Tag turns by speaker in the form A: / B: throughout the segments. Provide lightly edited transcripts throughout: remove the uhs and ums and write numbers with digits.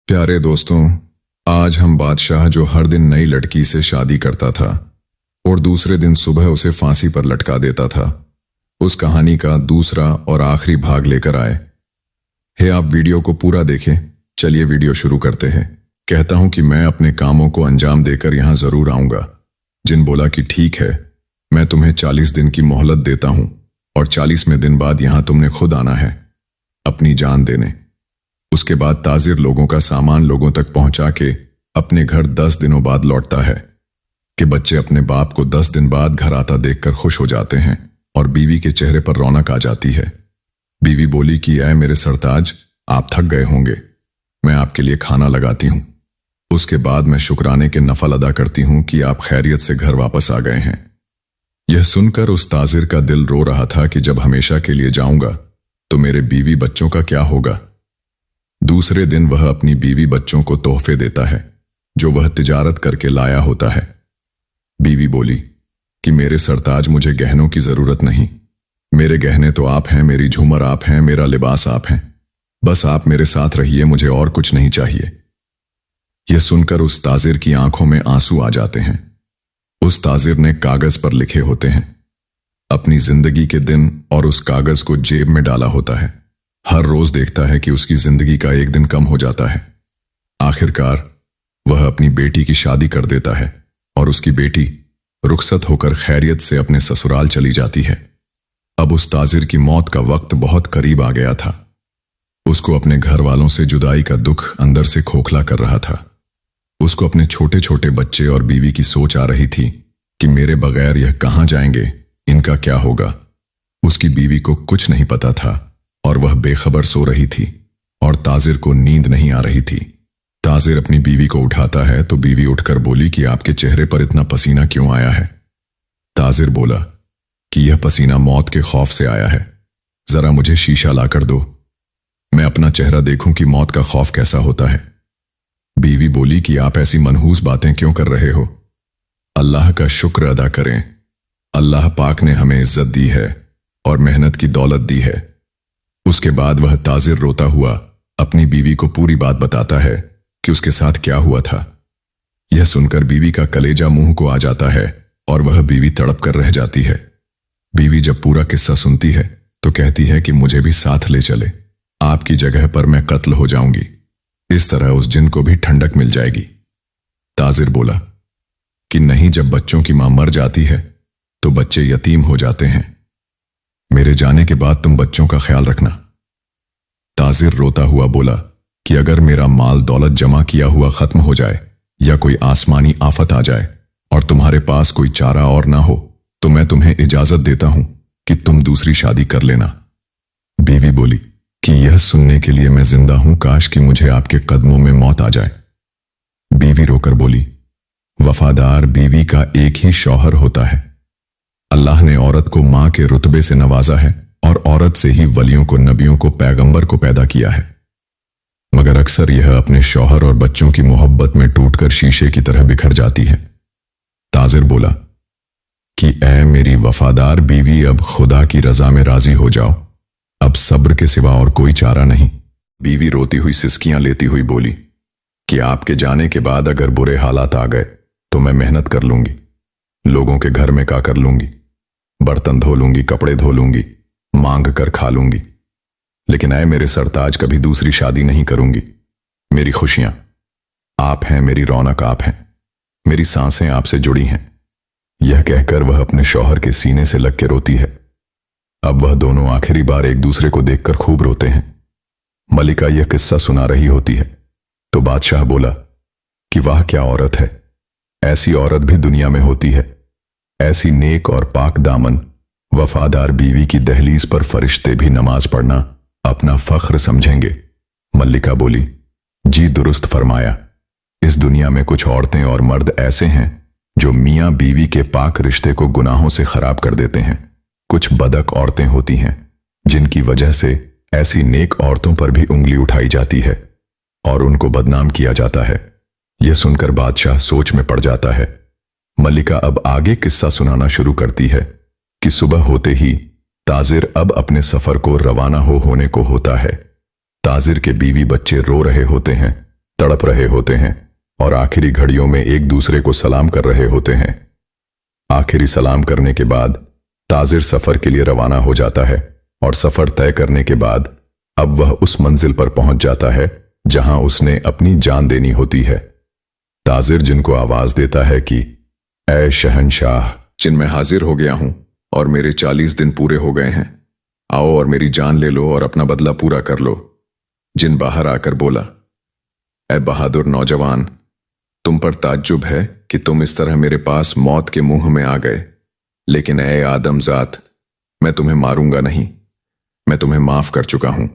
A: प्यारे दोस्तों, आज हम बादशाह जो हर दिन नई लड़की से शादी करता था और दूसरे दिन सुबह उसे फांसी पर लटका देता था, उस कहानी का दूसरा और आखिरी भाग लेकर आए। आप वीडियो को पूरा देखें। चलिए वीडियो शुरू करते हैं। कहता हूं कि मैं अपने कामों को अंजाम देकर यहां जरूर आऊंगा। जिन बोला कि ठीक है, मैं तुम्हें 40 दिन की मोहलत देता हूं और 40वें दिन बाद यहां तुमने खुद आना है अपनी जान देने। उसके बाद ताजिर लोगों का सामान लोगों तक पहुंचा के अपने घर 10 दिनों बाद लौटता है कि बच्चे अपने बाप को 10 दिन बाद घर आता देखकर खुश हो जाते हैं और बीवी के चेहरे पर रौनक आ जाती है। बीवी बोली कि ऐ मेरे सरताज, आप थक गए होंगे, मैं आपके लिए खाना लगाती हूं। उसके बाद मैं शुक्राने के नफल अदा करती हूं कि आप खैरियत से घर वापस आ गए हैं। यह सुनकर उस ताजिर का दिल रो रहा था कि जब हमेशा के लिए जाऊंगा तो मेरे बीवी बच्चों का क्या होगा। दूसरे दिन वह अपनी बीवी बच्चों को तोहफे देता है जो वह तिजारत करके लाया होता है। बीवी बोली कि मेरे सरताज, मुझे गहनों की जरूरत नहीं, मेरे गहने तो आप हैं, मेरी झूमर आप हैं, मेरा लिबास आप हैं, बस आप मेरे साथ रहिए, मुझे और कुछ नहीं चाहिए। यह सुनकर उस ताजिर की आंखों में आंसू आ जाते हैं। उस ताजिर ने कागज पर लिखे होते हैं अपनी जिंदगी के दिन और उस कागज को जेब में डाला होता है। हर रोज देखता है कि उसकी जिंदगी का एक दिन कम हो जाता है। आखिरकार वह अपनी बेटी की शादी कर देता है और उसकी बेटी रुखसत होकर खैरियत से अपने ससुराल चली जाती है। अब उस ताजिर की मौत का वक्त बहुत करीब आ गया था। उसको अपने घर वालों से जुदाई का दुख अंदर से खोखला कर रहा था। उसको अपने छोटे छोटे बच्चे और बीवी की सोच आ रही थी कि मेरे बगैर यह कहां जाएंगे, इनका क्या होगा। उसकी बीवी को कुछ नहीं पता था और वह बेखबर सो रही थी और ताजिर को नींद नहीं आ रही थी। ताजिर अपनी बीवी को उठाता है तो बीवी उठकर बोली कि आपके चेहरे पर इतना पसीना क्यों आया है। ताजिर बोला कि यह पसीना मौत के खौफ से आया है, जरा मुझे शीशा लाकर दो, मैं अपना चेहरा देखूं कि मौत का खौफ कैसा होता है। बीवी बोली कि आप ऐसी मनहूस बातें क्यों कर रहे हो, अल्लाह का शुक्र अदा करें, अल्लाह पाक ने हमें इज्जत दी है और मेहनत की दौलत दी है। उसके बाद वह ताजिर रोता हुआ अपनी बीवी को पूरी बात बताता है कि उसके साथ क्या हुआ था। यह सुनकर बीवी का कलेजा मुंह को आ जाता है और वह बीवी तड़प कर रह जाती है। बीवी जब पूरा किस्सा सुनती है तो कहती है कि मुझे भी साथ ले चले, आपकी जगह पर मैं कत्ल हो जाऊंगी, इस तरह उस जिन को भी ठंडक मिल जाएगी। ताजिर बोला कि नहीं, जब बच्चों की मां मर जाती है तो बच्चे यतीम हो जाते हैं, मेरे जाने के बाद तुम बच्चों का ख्याल रखना। ताजिर रोता हुआ बोला कि अगर मेरा माल दौलत जमा किया हुआ खत्म हो जाए या कोई आसमानी आफत आ जाए और तुम्हारे पास कोई चारा और ना हो तो मैं तुम्हें इजाजत देता हूं कि तुम दूसरी शादी कर लेना। बीवी बोली कि यह सुनने के लिए मैं जिंदा हूं, काश कि मुझे आपके कदमों में मौत आ जाए। बीवी रोकर बोली, वफादार बीवी का एक ही शौहर होता है। अल्लाह ने औरत को मां के रुतबे से नवाजा है और औरत से ही वलियों को, नबियों को, पैगंबर को पैदा किया है, मगर अक्सर यह अपने शौहर और बच्चों की मोहब्बत में टूटकर शीशे की तरह बिखर जाती है। ताजिर बोला कि ऐ मेरी वफादार बीवी, अब खुदा की रजा में राजी हो जाओ, अब सब्र के सिवा और कोई चारा नहीं। बीवी रोती हुई सिसकियां लेती हुई बोली कि आपके जाने के बाद अगर बुरे हालात आ गए तो मैं मेहनत कर लूंगी, लोगों के घर में का कर लूंगी, बर्तन धो लूंगी, कपड़े धो लूंगी, मांग कर खा लूंगी, लेकिन ऐ मेरे सरताज, कभी दूसरी शादी नहीं करूंगी। मेरी खुशियां आप हैं, मेरी रौनक आप हैं, मेरी सांसें आपसे जुड़ी हैं। यह कहकर वह अपने शौहर के सीने से लग के रोती है। अब वह दोनों आखिरी बार एक दूसरे को देखकर खूब रोते हैं। मलिका यह किस्सा सुना रही होती है तो बादशाह बोला कि वाह क्या औरत है, ऐसी औरत भी दुनिया में होती है, ऐसी नेक और पाक दामन वफादार बीवी की दहलीज पर फरिश्ते भी नमाज पढ़ना अपना फख्र समझेंगे। मल्लिका बोली, जी दुरुस्त फरमाया, इस दुनिया में कुछ औरतें और मर्द ऐसे हैं जो मियां बीवी के पाक रिश्ते को गुनाहों से खराब कर देते हैं। कुछ बदक औरतें होती हैं जिनकी वजह से ऐसी नेक औरतों पर भी उंगली उठाई जाती है और उनको बदनाम किया जाता है। यह सुनकर बादशाह सोच में पड़ जाता है। मल्लिका अब आगे किस्सा सुनाना शुरू करती है कि सुबह होते ही ताजिर अब अपने सफर को रवाना होने को होता है। ताजिर के बीवी बच्चे रो रहे होते हैं तड़प रहे होते हैं और आखिरी घड़ियों में एक दूसरे को सलाम कर रहे होते हैं। आखिरी सलाम करने के बाद ताजिर सफर के लिए रवाना हो जाता है और सफर तय करने के बाद अब वह उस मंजिल पर पहुंच जाता है जहां उसने अपनी जान देनी होती है। ताजिर जिनको आवाज देता है कि ऐ शहंशाह, जिन मैं हाजिर हो गया हूं और मेरे 40 दिन पूरे हो गए हैं, आओ और मेरी जान ले लो और अपना बदला पूरा कर लो। जिन बाहर आकर बोला, ऐ बहादुर नौजवान, तुम पर ताज्जुब है कि तुम इस तरह मेरे पास मौत के मुंह में आ गए, लेकिन ऐ आदमजात, मैं तुम्हें मारूंगा नहीं, मैं तुम्हें माफ कर चुका हूं।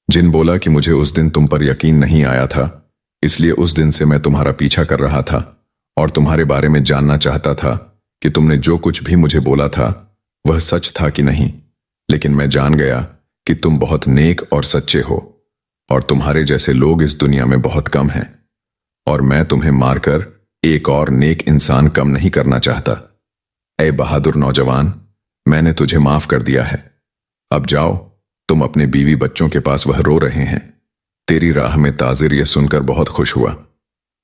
A: जिन बोला कि मुझे उस दिन तुम पर यकीन नहीं आया था, इसलिए उस दिन से मैं तुम्हारा पीछा कर रहा था और तुम्हारे बारे में जानना चाहता था कि तुमने जो कुछ भी मुझे बोला था वह सच था कि नहीं। लेकिन मैं जान गया कि तुम बहुत नेक और सच्चे हो और तुम्हारे जैसे लोग इस दुनिया में बहुत कम हैं, और मैं तुम्हें मारकर एक और नेक इंसान कम नहीं करना चाहता। ऐ बहादुर नौजवान, मैंने तुझे माफ कर दिया है। अब जाओ, तुम अपने बीवी बच्चों के पास, वह रो रहे हैं। तेरी राह में ताजिर यह सुनकर बहुत खुश हुआ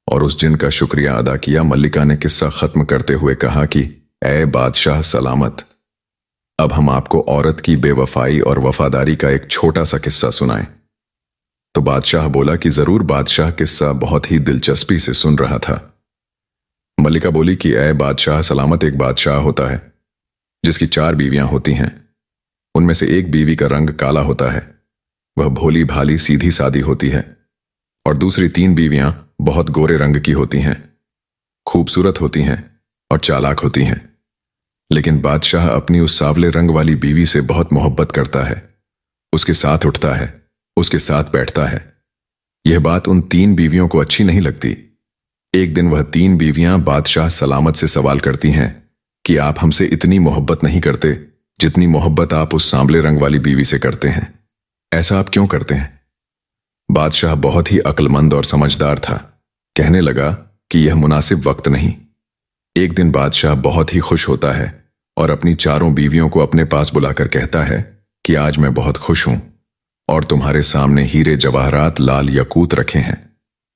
A: और उस जिन का शुक्रिया अदा किया। मल्लिका ने किस्सा खत्म करते हुए कहा कि ऐ बादशाह सलामत, अब हम आपको औरत की बेवफाई और वफादारी का एक छोटा सा किस्सा सुनाएं। तो बादशाह बोला कि जरूर। बादशाह किस्सा बहुत ही दिलचस्पी से सुन रहा था। मल्लिका बोली कि ऐ बादशाह सलामत, एक बादशाह होता है जिसकी 4 बीवियां होती हैं। उनमें से एक बीवी का रंग काला होता है, वह भोली भाली सीधी सादी होती है, और दूसरी 3 बीवियां बहुत गोरे रंग की होती हैं, खूबसूरत होती हैं और चालाक होती हैं। लेकिन बादशाह अपनी उस सांवले रंग वाली बीवी से बहुत मोहब्बत करता है, उसके साथ उठता है, उसके साथ बैठता है। यह बात उन 3 बीवियों को अच्छी नहीं लगती। एक दिन वह 3 बीवियां बादशाह सलामत से सवाल करती हैं कि आप हमसे इतनी मोहब्बत नहीं करते जितनी मोहब्बत आप उस सांवले रंग वाली बीवी से करते हैं। ऐसा आप क्यों करते हैं? बादशाह बहुत ही अक्लमंद और समझदार था। कहने लगा कि यह मुनासिब वक्त नहीं। एक दिन बादशाह बहुत ही खुश होता है और अपनी 4 बीवियों को अपने पास बुलाकर कहता है कि आज मैं बहुत खुश हूं और तुम्हारे सामने हीरे जवाहरात लाल यकूत रखे हैं,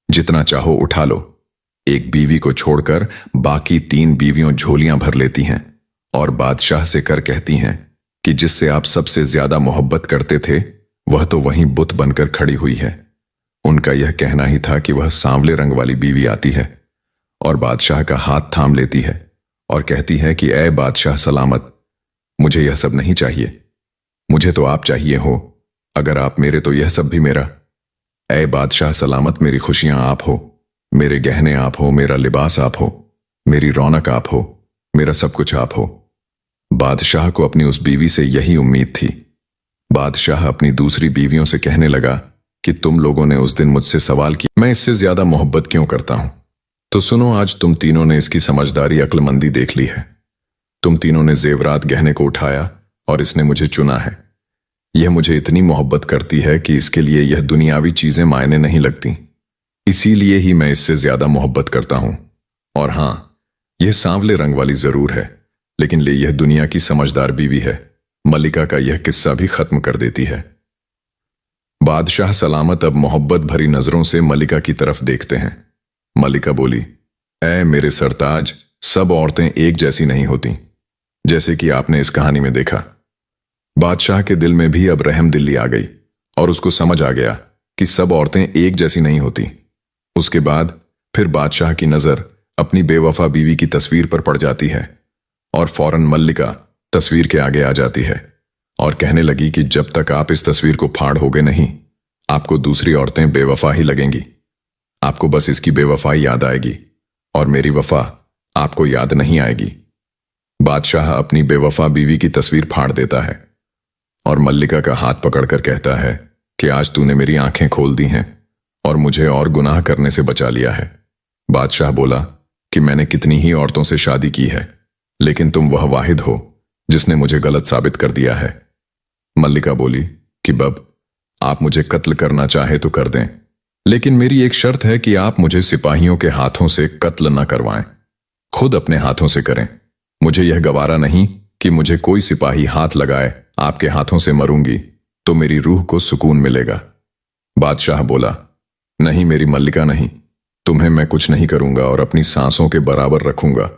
A: जितना चाहो उठा लो। एक बीवी को छोड़कर बाकी 3 बीवियों झोलियां भर लेती हैं और बादशाह से कर कहती हैं कि जिससे आप सबसे ज्यादा मोहब्बत करते थे वह तो वहीं बुत बनकर खड़ी हुई है। उनका यह कहना ही था कि वह सांवले रंग वाली बीवी आती है और बादशाह का हाथ थाम लेती है और कहती है कि ऐ बादशाह सलामत, मुझे यह सब नहीं चाहिए, मुझे तो आप चाहिए हो। अगर आप मेरे तो यह सब भी मेरा। ऐ बादशाह सलामत, मेरी खुशियां आप हो, मेरे गहने आप हो, मेरा लिबास आप हो, मेरी रौनक आप हो, मेरा सब कुछ आप हो। बादशाह को अपनी उस बीवी से यही उम्मीद थी। बादशाह अपनी दूसरी बीवियों से कहने लगा कि तुम लोगों ने उस दिन मुझसे सवाल किया मैं इससे ज्यादा मोहब्बत क्यों करता हूं, तो सुनो, आज तुम तीनों ने इसकी समझदारी अक्लमंदी देख ली है। तुम तीनों ने जेवरात गहने को उठाया और इसने मुझे चुना है। यह मुझे इतनी मोहब्बत करती है कि इसके लिए यह दुनियावी चीजें मायने नहीं लगती, इसीलिए ही मैं इससे ज्यादा मोहब्बत करता हूं। और हां, यह सांवले रंग वाली जरूर है, लेकिन ले यह दुनिया की समझदार बीवी है। मल्लिका का यह किस्सा भी खत्म कर देती है। बादशाह सलामत अब मोहब्बत भरी नजरों से मल्लिका की तरफ देखते हैं। मल्लिका बोली, ऐ मेरे सरताज, सब औरतें एक जैसी नहीं होती, जैसे कि आपने इस कहानी में देखा। बादशाह के दिल में भी अब रहम दिली आ गई और उसको समझ आ गया कि सब औरतें एक जैसी नहीं होती। उसके बाद फिर बादशाह की नजर अपनी बेवफा बीवी की तस्वीर पर पड़ जाती है और फौरन मल्लिका तस्वीर के आगे आ जाती है और कहने लगी कि जब तक आप इस तस्वीर को फाड़ोगे नहीं, आपको दूसरी औरतें बेवफा ही लगेंगी। आपको बस इसकी बेवफाई याद आएगी और मेरी वफा आपको याद नहीं आएगी। बादशाह अपनी बेवफा बीवी की तस्वीर फाड़ देता है और मल्लिका का हाथ पकड़कर कहता है कि आज तूने मेरी आंखें खोल दी हैं और मुझे और गुनाह करने से बचा लिया है। बादशाह बोला कि मैंने कितनी ही औरतों से शादी की है, लेकिन तुम वह वाहिद हो जिसने मुझे गलत साबित कर दिया है। मल्लिका बोली कि बब, आप मुझे कत्ल करना चाहे तो कर दें, लेकिन मेरी एक शर्त है कि आप मुझे सिपाहियों के हाथों से कत्ल न करवाएं, खुद अपने हाथों से करें। मुझे यह गवारा नहीं कि मुझे कोई सिपाही हाथ लगाए, आपके हाथों से मरूंगी तो मेरी रूह को सुकून मिलेगा। बादशाह बोला, नहीं मेरी मल्लिका नहीं, तुम्हें मैं कुछ नहीं करूंगा और अपनी सांसों के बराबर रखूंगा।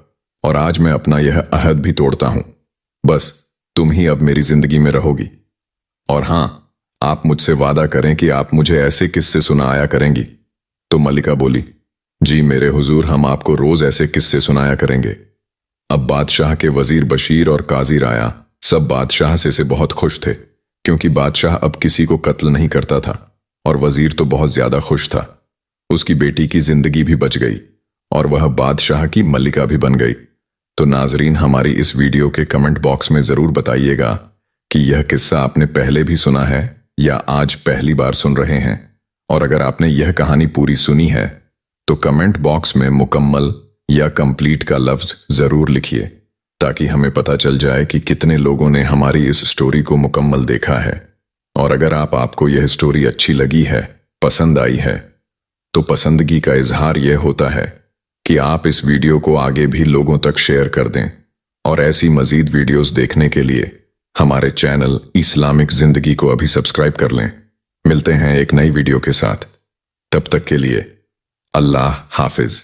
A: और आज मैं अपना यह अहद भी तोड़ता हूं। बस तुम ही अब मेरी जिंदगी में रहोगी। और हां, आप मुझसे वादा करें कि आप मुझे ऐसे किस्से सुनाया करेंगी। तो मल्लिका बोली, जी मेरे हुजूर, हम आपको रोज ऐसे किस्से सुनाया करेंगे। अब बादशाह के वजीर बशीर और काजी राया सब बादशाह से बहुत खुश थे, क्योंकि बादशाह अब किसी को कत्ल नहीं करता था। और वजीर तो बहुत ज्यादा खुश था। उसकी बेटी की जिंदगी भी बच गई और वह बादशाह की मल्लिका भी बन गई। तो नाजरीन, हमारी इस वीडियो के कमेंट बॉक्स में जरूर बताइएगा कि यह किस्सा आपने पहले भी सुना है या आज पहली बार सुन रहे हैं। और अगर आपने यह कहानी पूरी सुनी है तो कमेंट बॉक्स में मुकम्मल या कंप्लीट का लफ्ज जरूर लिखिए, ताकि हमें पता चल जाए कि कितने लोगों ने हमारी इस स्टोरी को मुकम्मल देखा है। और अगर आपको यह स्टोरी अच्छी लगी है, पसंद आई है, तो पसंदगी का इजहार यह होता है कि आप इस वीडियो को आगे भी लोगों तक शेयर कर दें। और ऐसी मजीद वीडियोस देखने के लिए हमारे चैनल इस्लामिक जिंदगी को अभी सब्सक्राइब कर लें। मिलते हैं एक नई वीडियो के साथ, तब तक के लिए अल्लाह हाफिज।